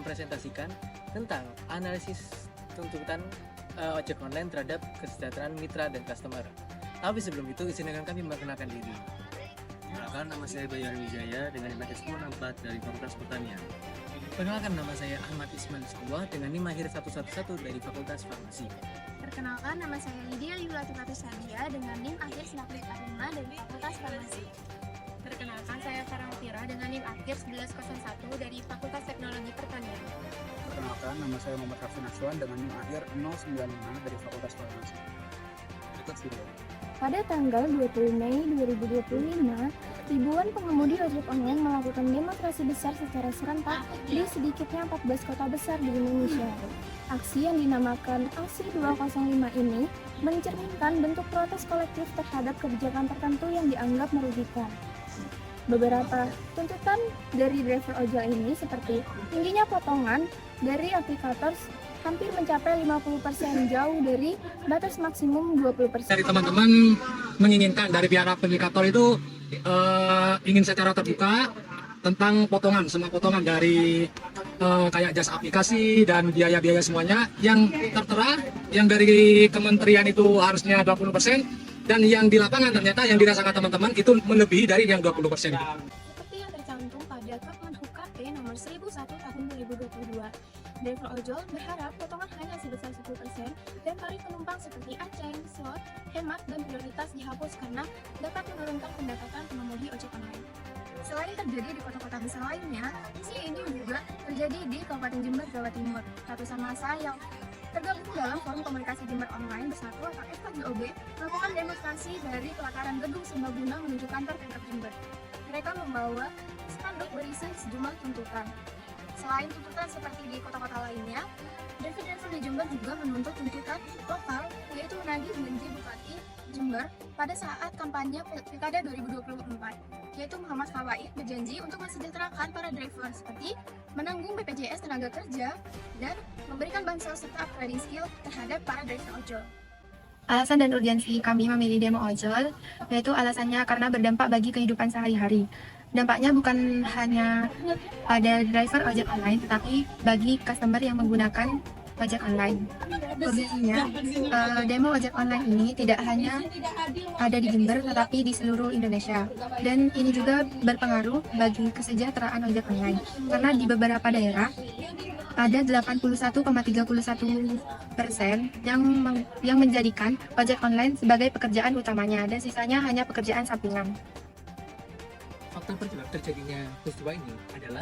mempresentasikan tentang analisis tuntutan ojek online terhadap kesejahteraan mitra dan customer. Tapi sebelum itu, izinkan kami memperkenalkan diri. Perkenalkan, nama saya Bayar Wijaya dengan NIM akhir 1064 dari Fakultas Pertanian. Perkenalkan, nama saya Ahmad Ismail Sawah dengan NIM akhir 111 dari Fakultas Farmasi. Perkenalkan, nama saya Lydia Yulatifati Sadia dengan NIM akhir 945 dari Fakultas Farmasi. Perkenalkan, saya Farah Fira dengan NIM akhir 1101 dari Fakultas Teknologi Pertanian. Perkenalkan, nama saya Muhammad Hafsin Aswan dengan NIM akhir 095 dari Fakultas Farmasi. Berikut video. Pada tanggal 20 Mei 2025, ribuan pengemudi ojek online melakukan demonstrasi besar secara serentak di sedikitnya 14 kota besar di Indonesia. Aksi yang dinamakan Aksi 205 ini mencerminkan bentuk protes kolektif terhadap kebijakan tertentu yang dianggap merugikan. Beberapa tuntutan dari driver ojol ini seperti tingginya potongan dari aplikator hampir mencapai 50%, jauh dari batas maksimum 20%. Dari teman-teman menginginkan dari pihak aplikator itu ingin secara terbuka tentang potongan, semua potongan dari kayak jasa aplikasi dan biaya-biaya semuanya yang tertera, yang dari kementerian itu harusnya 20%, dan yang di lapangan ternyata yang dirasakan teman-teman itu melebihi dari yang 20% itu. Seperti yang tercantum pada Kemenhub KP nomor 1001 tahun 2022, driver ojol berharap potongan hanya sebesar 10% dan tarif penumpang seperti aceng, slot, hemat, dan prioritas dihapus karena dapat menurunkan pendapatan pengemudi ojek online. Selain terjadi di kota-kota besar lainnya, aksi ini juga terjadi di Kabupaten Jember, Jawa Timur. Ratusan massa yang tergabung dalam Forum Komunikasi Jember Online Bersatu atau FKJOB melakukan demonstrasi dari pelataran Gedung Serbaguna menuju kantor Pemkab Jember. Mereka membawa spanduk berisi sejumlah tuntutan. Selain tuntutan seperti di kota-kota lainnya, driver-driver di Jember juga menuntut tuntutan lokal, yaitu menagih janji Bupati Jember pada saat kampanye Pilkada 2024, yaitu Muhammad Fawait berjanji untuk mensejahterakan para driver seperti menanggung BPJS tenaga kerja dan memberikan bansos serta upgrading skill terhadap para driver ojol. Alasan dan urgensi kami memilih demo ojol, yaitu alasannya karena berdampak bagi kehidupan sehari-hari. Dampaknya bukan hanya pada driver ojek online, tetapi bagi customer yang menggunakan ojek online. Urgensinya, demo ojek online ini tidak hanya ada di Jember, tetapi di seluruh Indonesia. Dan ini juga berpengaruh bagi kesejahteraan ojek online, karena di beberapa daerah ada 81,31% yang menjadikan ojek online sebagai pekerjaan utamanya, dan sisanya hanya pekerjaan sampingan. Faktor penyebab terjadinya peristiwa ini adalah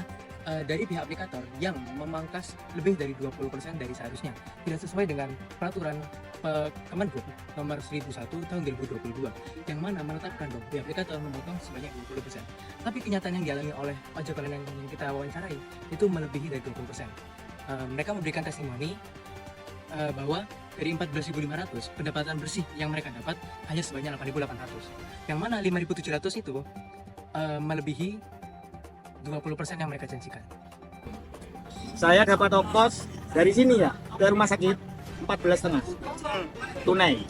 dari pihak aplikator yang memangkas lebih dari 20% dari seharusnya, tidak sesuai dengan peraturan Kemenhub nomor 1001 tahun 2022 yang mana menetapkan bahwa pihak aplikator memotong sebanyak 20%. Tapi kenyataan yang dialami oleh ojek online yang kita wawancarai itu melebihi dari 20%. Mereka memberikan testimoni bahwa dari 14.500 pendapatan bersih yang mereka dapat hanya sebanyak 8.800, yang mana 5.700 itu melebihi 20% yang mereka janjikan. Saya dapat ongkos dari sini ya ke rumah sakit 14,5 tunai.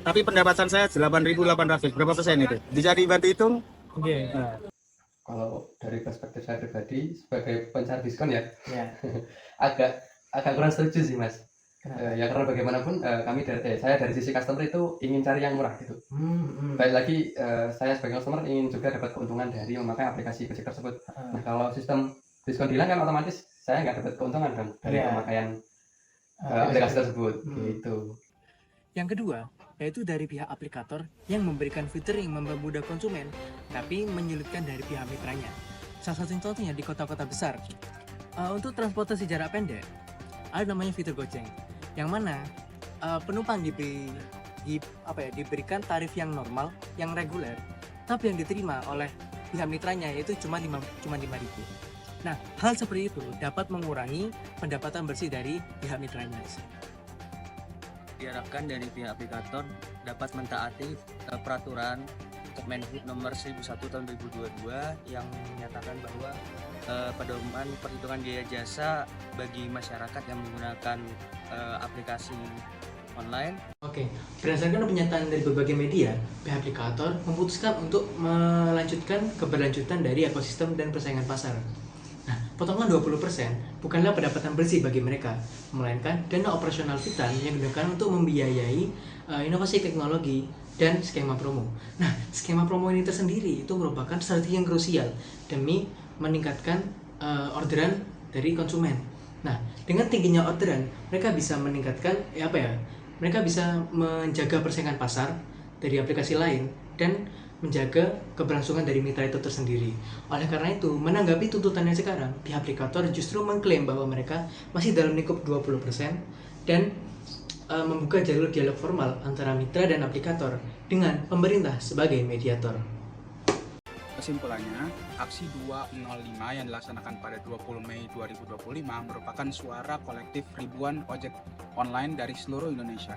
Tapi pendapatan saya 8.800. Berapa persen itu? Bisa dibantu hitung? Oke. Kalau dari perspektif saya pribadi sebagai pencari diskon ya, agak kurang setuju sih Mas. Ya karena bagaimanapun saya dari sisi customer itu ingin cari yang murah gitu. Baik lagi saya sebagai customer ingin juga dapat keuntungan dari memakai aplikasi Gojek tersebut. Nah kalau sistem diskon hilang kan otomatis saya nggak dapat keuntungan dong dari pemakaian aplikasi tersebut gitu. Yang kedua, yaitu dari pihak aplikator yang memberikan fitur yang mempermudah konsumen, tapi menyulitkan dari pihak mitranya. Salah satu contohnya di kota-kota besar. Untuk transportasi jarak pendek, ada namanya fitur goceng, yang mana penumpang diberikan tarif yang normal, yang reguler, tapi yang diterima oleh pihak mitranya yaitu cuma 5.000. Nah, hal seperti itu dapat mengurangi pendapatan bersih dari pihak mitranya. Diharapkan dari pihak aplikator dapat mentaati peraturan Kemenhub nomor 1001 tahun 2022 yang menyatakan bahwa pedoman perhitungan biaya jasa bagi masyarakat yang menggunakan aplikasi online. Oke, berdasarkan pernyataan dari berbagai media, pihak aplikator memutuskan untuk melanjutkan keberlanjutan dari ekosistem dan persaingan pasar. Nah, potongan 20% bukanlah pendapatan bersih bagi mereka, melainkan dana operasional vital yang digunakan untuk membiayai inovasi teknologi dan skema promo. Nah, skema promo ini tersendiri itu merupakan strategi yang krusial demi meningkatkan orderan dari konsumen. Nah, dengan tingginya orderan, mereka bisa meningkatkan mereka bisa menjaga persaingan pasar dari aplikasi lain dan menjaga keberlangsungan dari mitra itu tersendiri. Oleh karena itu, menanggapi tuntutannya sekarang, pihak aplikator justru mengklaim bahwa mereka masih dalam lingkup 20% dan membuka jalur dialog formal antara mitra dan aplikator dengan pemerintah sebagai mediator. Kesimpulannya, aksi 205 yang dilaksanakan pada 20 Mei 2025 merupakan suara kolektif ribuan ojek online dari seluruh Indonesia.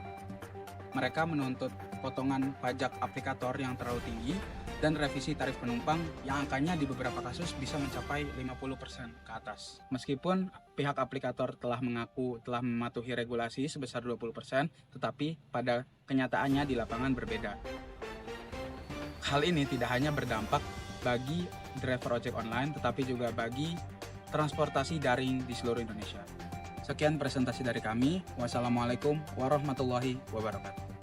Mereka menuntut potongan pajak aplikator yang terlalu tinggi dan revisi tarif penumpang yang angkanya di beberapa kasus bisa mencapai 50% ke atas. Meskipun pihak aplikator telah mengaku telah mematuhi regulasi sebesar 20%, tetapi pada kenyataannya di lapangan berbeda. Hal ini tidak hanya berdampak bagi driver ojek online, tetapi juga bagi transportasi daring di seluruh Indonesia. Sekian presentasi dari kami. Wassalamualaikum warahmatullahi wabarakatuh.